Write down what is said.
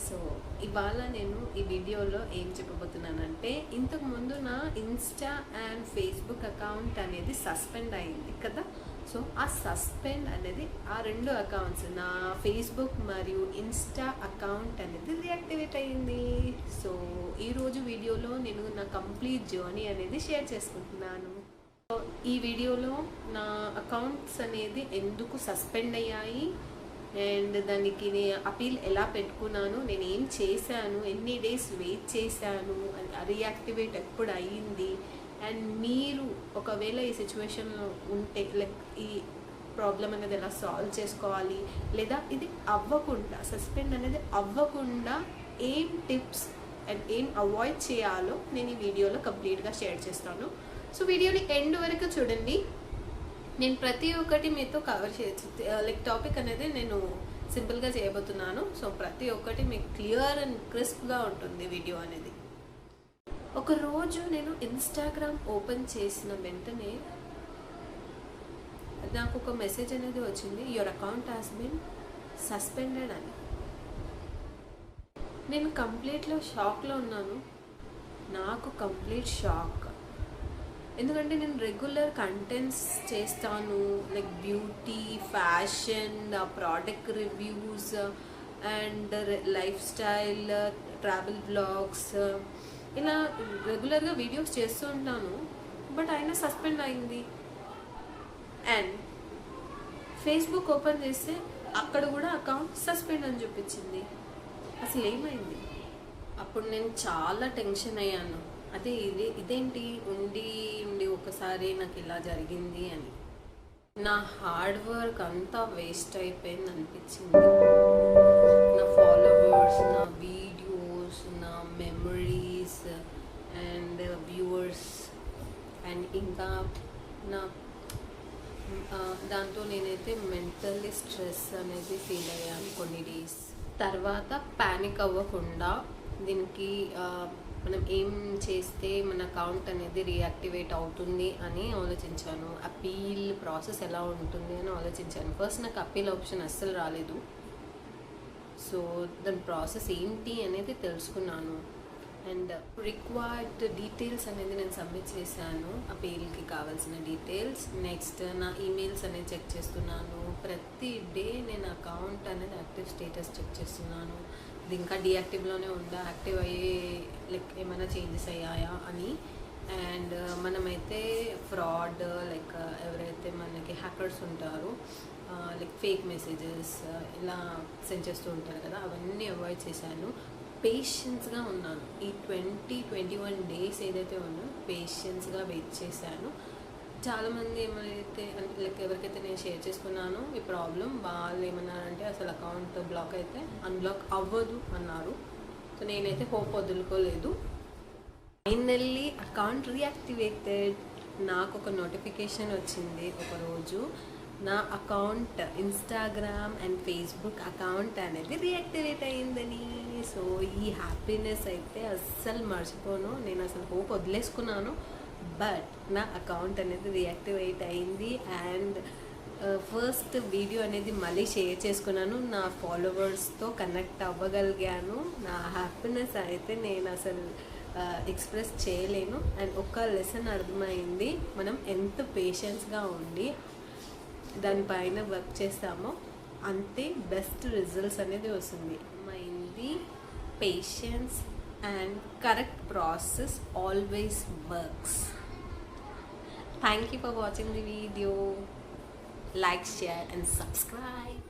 So ఇవాళ నేను ఈ వీడియోలో ఏం చెప్పబోతున్నానంటే, ఇంతకుముందు నా ఇన్స్టా అండ్ ఫేస్బుక్ అకౌంట్ అనేది సస్పెండ్ అయింది కదా. సో ఆ సస్పెండ్ అనేది ఆ రెండు అకౌంట్స్, నా ఫేస్బుక్ మరియు ఇన్స్టా అకౌంట్ అనేది రీయాక్టివేట్ అయ్యింది. సో ఈరోజు వీడియోలో నేను నా కంప్లీట్ జర్నీ అనేది షేర్ చేసుకుంటున్నాను. సో ఈ వీడియోలో నా అకౌంట్స్ అనేది ఎందుకు సస్పెండ్ అయ్యాయి అండ్ దానికి అపీల్ ఎలా పెట్టుకున్నాను, నేను ఏం చేశాను, ఎన్ని డేస్ వెయిట్ చేశాను, రీయాక్టివేట్ ఎప్పుడు అయ్యింది, అండ్ మీరు ఒకవేళ ఈ సిచ్యువేషన్లో ఉంటే లైక్ ఈ ప్రాబ్లం అనేది ఎలా సాల్వ్ చేసుకోవాలి, లేదా ఇది అవ్వకుండా సస్పెండ్ అనేది అవ్వకుండా ఏం టిప్స్ అండ్ ఏం అవాయిడ్ చేయాలో నేను ఈ వీడియోలో కంప్లీట్గా షేర్ చేస్తాను. సో వీడియోని ఎండ్ వరకు చూడండి. నేను ప్రతి ఒక్కటి మీతో కవర్ చేయొచ్చు, లైక్ టాపిక్ అనేది నేను సింపుల్గా చేయబోతున్నాను. సో ప్రతి ఒక్కటి మీకు క్లియర్ అండ్ క్రిస్ప్గా ఉంటుంది వీడియో అనేది. ఒకరోజు నేను ఇన్స్టాగ్రామ్ ఓపెన్ చేసిన వెంటనే నాకు ఒక మెసేజ్ అనేది వచ్చింది, your account has been suspended అని. నేను కంప్లీట్లో షాక్లో ఉన్నాను. నాకు కంప్లీట్ షాక్. ఎందుకంటే నేను రెగ్యులర్ కంటెంట్స్ చేస్తాను, like beauty, fashion, product reviews and lifestyle, travel blogs, ఇలా రెగ్యులర్గా వీడియోస్ చేస్తూ ఉంటాను. బట్ అయినా సస్పెండ్ అయింది. అండ్ ఫేస్బుక్ ఓపెన్ చేస్తే అక్కడ కూడా అకౌంట్ సస్పెండ్ అని చూపించింది. అసలు ఏమైంది? అప్పుడు నేను చాలా టెన్షన్ అయ్యాను. అదే ఇదేంటి ఉండి ఒకసారి నాకు ఇలా జరిగింది అని. నా హార్డ్ వర్క్ అంతా వేస్ట్ అయిపోయింది అనిపించింది. నా ఫాలోవర్స్, నా వీడియోస్, నా మెమరీస్ అండ్ వ్యూవర్స్ అండ్ ఇంకా నా దాంతో నేనైతే మెంటల్లీ స్ట్రెస్ అనేది ఫీల్ అయ్యాను కొన్ని డేస్. తర్వాత ప్యానిక్ అవ్వకుండా దీనికి మనం ఏం చేస్తే మన అకౌంట్ అనేది రీయాక్టివేట్ అవుతుంది అని ఆలోచించాను. అపీల్ ప్రాసెస్ ఎలా ఉంటుంది అని ఆలోచించాను. ఫస్ట్ నాకు అపీల్ ఆప్షన్ అస్సలు రాలేదు. సో దాని ప్రాసెస్ ఏంటి అనేది తెలుసుకున్నాను. అండ్ రిక్వైర్డ్ డీటెయిల్స్ అనేది నేను సబ్మిట్ చేశాను, అపీల్కి కావాల్సిన డీటెయిల్స్. నెక్స్ట్ నా ఈమెయిల్స్ అనేది చెక్ చేస్తున్నాను. ప్రతి డే నేను అకౌంట్ అనేది యాక్టివ్ స్టేటస్ చెక్ చేస్తున్నాను. ఇది ఇంకా డీయాక్టివ్లోనే ఉందా, యాక్టివ్ అయ్యే లైక్ ఏమైనా చేంజెస్ అయ్యాయా అని. అండ్ మనమైతే ఫ్రాడ్ లైక్ ఎవరైతే మనకి హ్యాకర్స్ ఉంటారో లైక్ ఫేక్ మెసేజెస్ ఇలా సెండ్ చేస్తూ ఉంటారు కదా, అవన్నీ అవాయిడ్ చేశాను. పేషెన్స్గా ఉన్నాను. ఈ 21 డేస్ ఏదైతే ఉందో పేషెన్స్గా వెయిట్ చేశాను. చాలామంది ఏమైతే లైక్ ఎవరికైతే నేను షేర్ చేసుకున్నానో ఈ ప్రాబ్లం, వాళ్ళు ఏమన్నారంటే అసలు అకౌంట్ బ్లాక్ అయితే అన్బ్లాక్ అవ్వదు అన్నారు. సో నేనైతే హోప్ వదులుకోలేదు. Finally account reactivated. నాకు ఒక నోటిఫికేషన్ వచ్చింది ఒకరోజు, నా account Instagram and Facebook account అనేది రీయాక్టివేట్ అయ్యిందని. సో ఈ హ్యాపీనెస్ అయితే అస్సలు మర్చిపోను. నేను అసలు హోప్ వదిలేసుకున్నాను. బట్ నా అకౌంట్ అనేది రీయాక్టివేట్ అయింది. అండ్ ఫస్ట్ వీడియో అనేది మళ్ళీ షేర్ చేసుకున్నాను. నా ఫాలోవర్స్తో కనెక్ట్ అవ్వగలిగాను. నా హ్యాపీనెస్ అయితే నేను అసలు ఎక్స్ప్రెస్ చేయలేను. అండ్ ఒక లెసన్ అర్థమైంది, మనం ఎంత పేషెన్స్గా ఉండి దానిపైన వర్క్ చేస్తామో అంతే బెస్ట్ రిజల్ట్స్ అనేది వస్తుంది. మైంది patience and correct process always works. Thank you for watching the video. Like, share and subscribe.